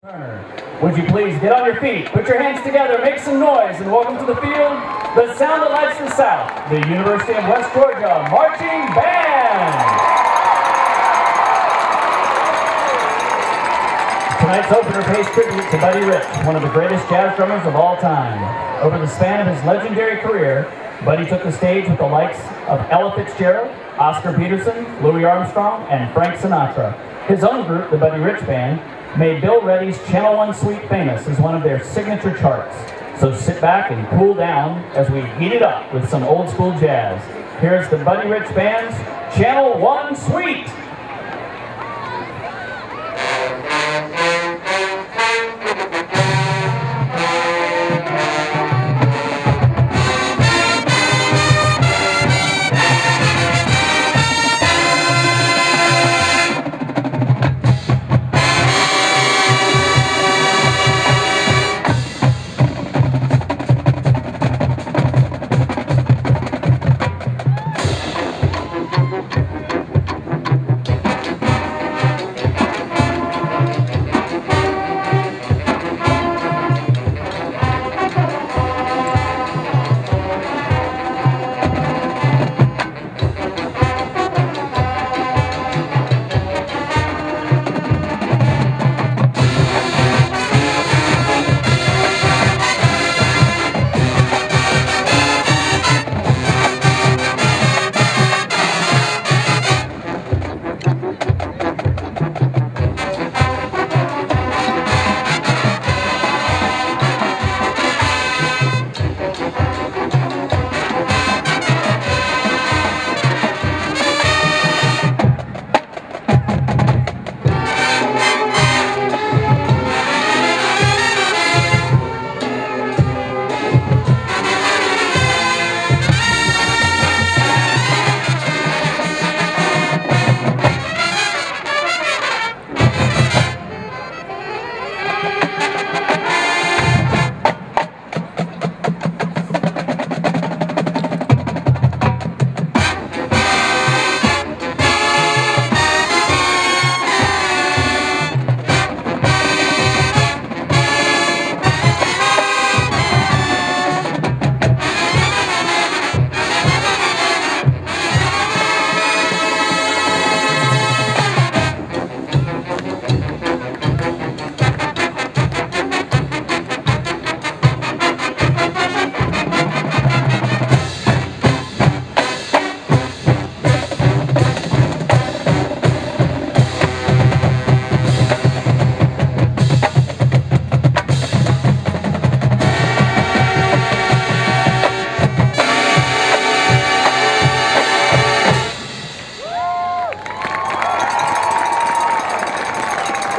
Would you please get on your feet, put your hands together, make some noise, and welcome to the field, the sound that lights the South, the University of West Georgia Marching Band. Tonight's opener pays tribute to Buddy Rich, one of the greatest jazz drummers of all time. Over the span of his legendary career, Buddy took the stage with the likes of Ella Fitzgerald, Oscar Peterson, Louis Armstrong, and Frank Sinatra. His own group, the Buddy Rich Band, made Bill Reddy's Channel One Suite famous as one of their signature charts. So sit back and cool down as we heat it up with some old school jazz. Here's the Buddy Rich Band's Channel One Suite.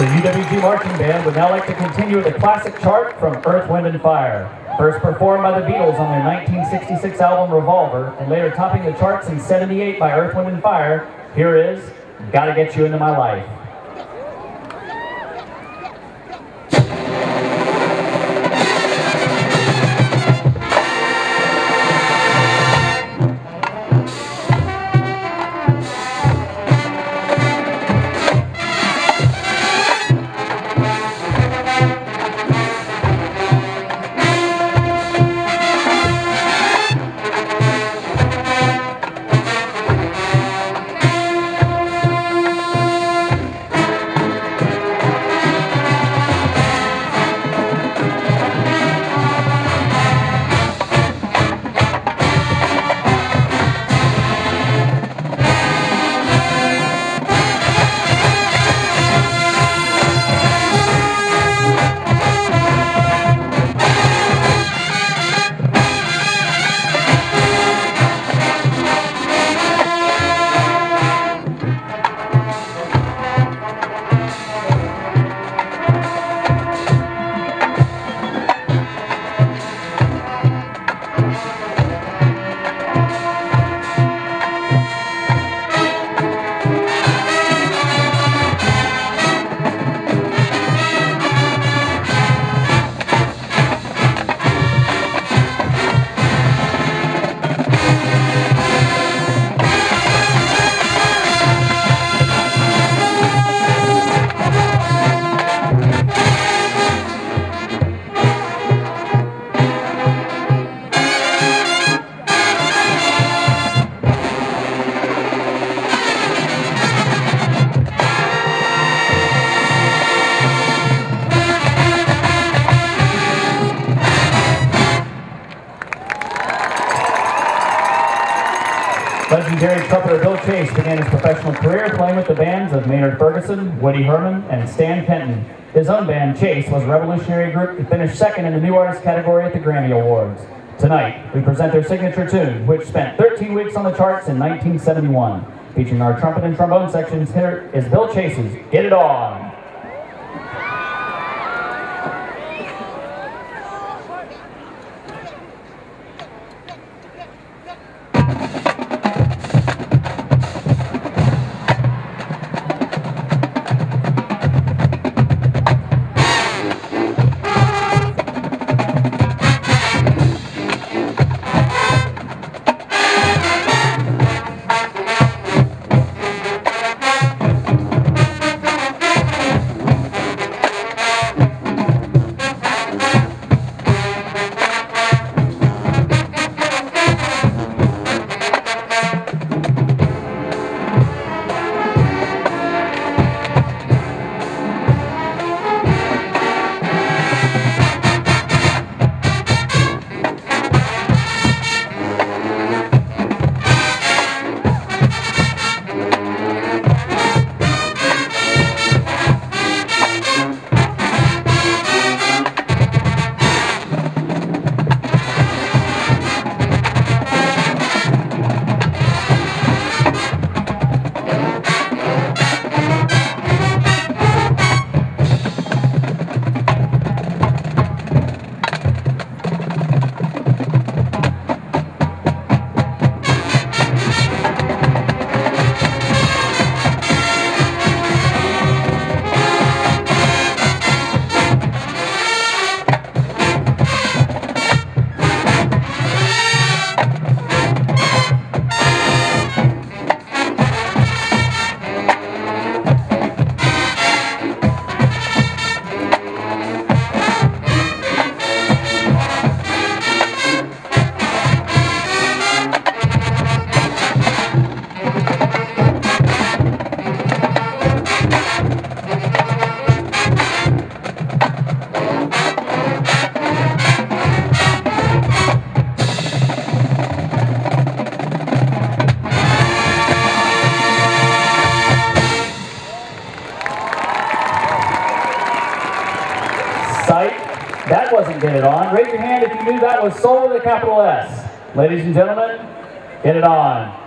The UWG Marching Band would now like to continue with a classic chart from Earth, Wind & Fire. First performed by the Beatles on their 1966 album Revolver, and later topping the charts in '78 by Earth, Wind & Fire, here is Gotta Get You Into My Life. Legendary trumpeter Bill Chase began his professional career playing with the bands of Maynard Ferguson, Woody Herman, and Stan Kenton. His own band, Chase, was a revolutionary group that finished second in the New Artist category at the Grammy Awards. Tonight, we present their signature tune, which spent 13 weeks on the charts in 1971. Featuring our trumpet and trombone sections, here is Bill Chase's Get It On. That wasn't Get It On. Raise your hand if you knew that was Soul with a capital S. Ladies and gentlemen, Get It On.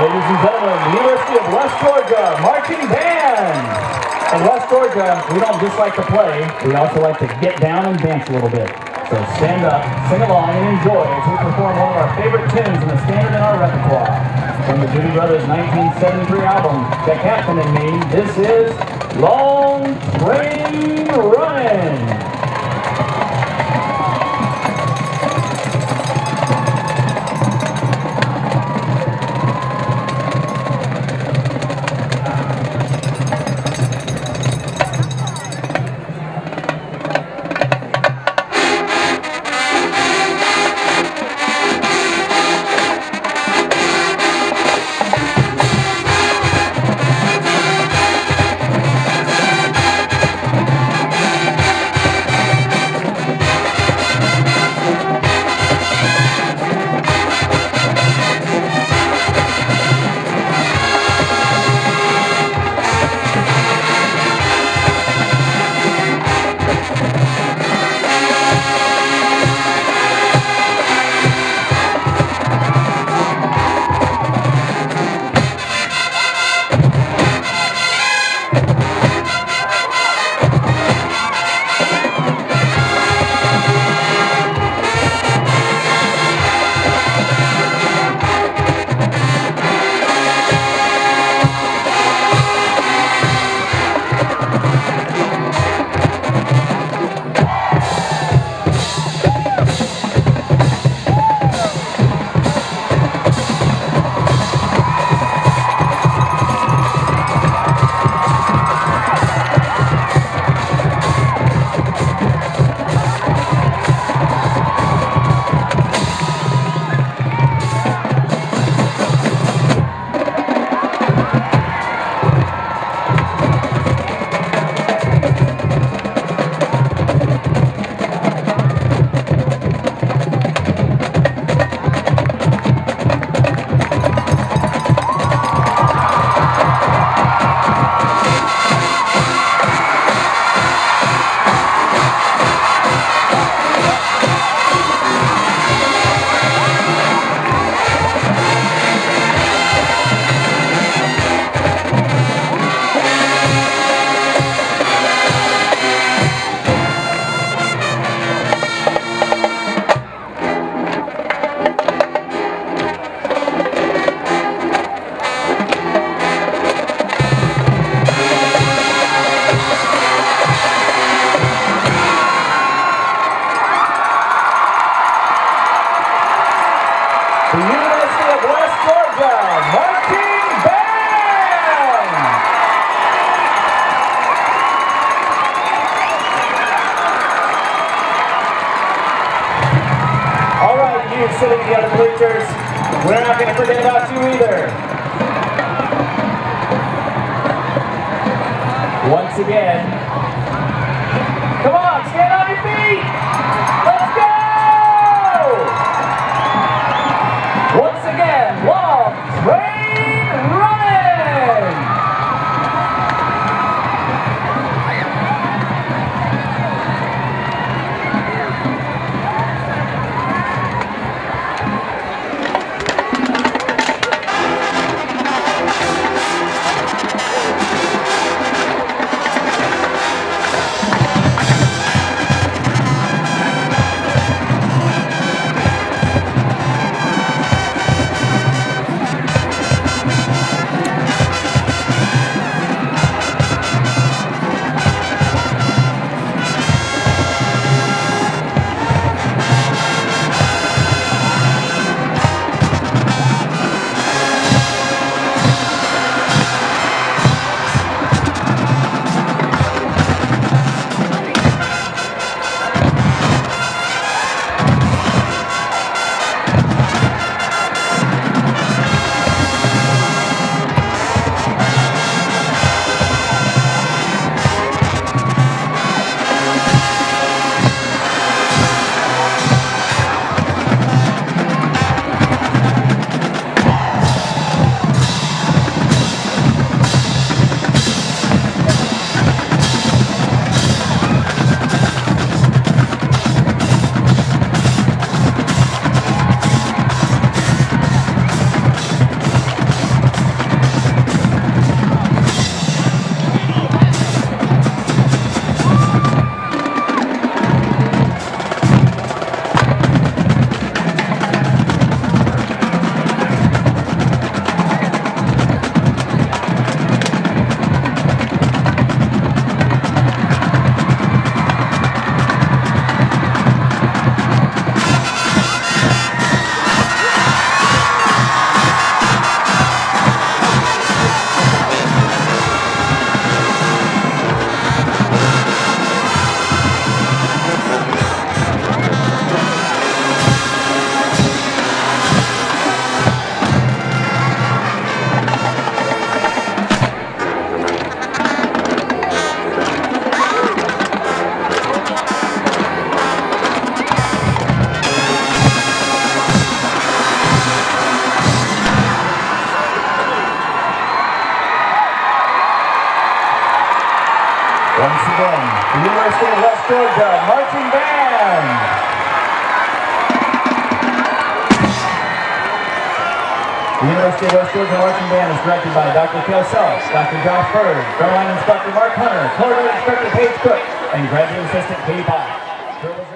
Ladies and gentlemen, the University of West Georgia Marching Band. In West Georgia, we don't just like to play, we also like to get down and dance a little bit. So stand up, sing along, and enjoy as we perform one of our favorite tunes and a standard in our repertoire. From the Doobie Brothers' 1973 album, The Captain and Me, this is Long Train Runnin'. The University of West Georgia Marching Band! All right, you sitting in the other bleachers, we're not going to forget about you either. Once again, come on, stand on your feet! Let's go! Once again, Long Train Runnin'! Once again, the University of West Georgia Marching Band. The University of West Georgia Marching Band is directed by Dr. Cale Sells, Dr. Josh Bird, drumline instructor Mark Hunter, corridor instructor Paige Cook, and graduate assistant Katie Pye.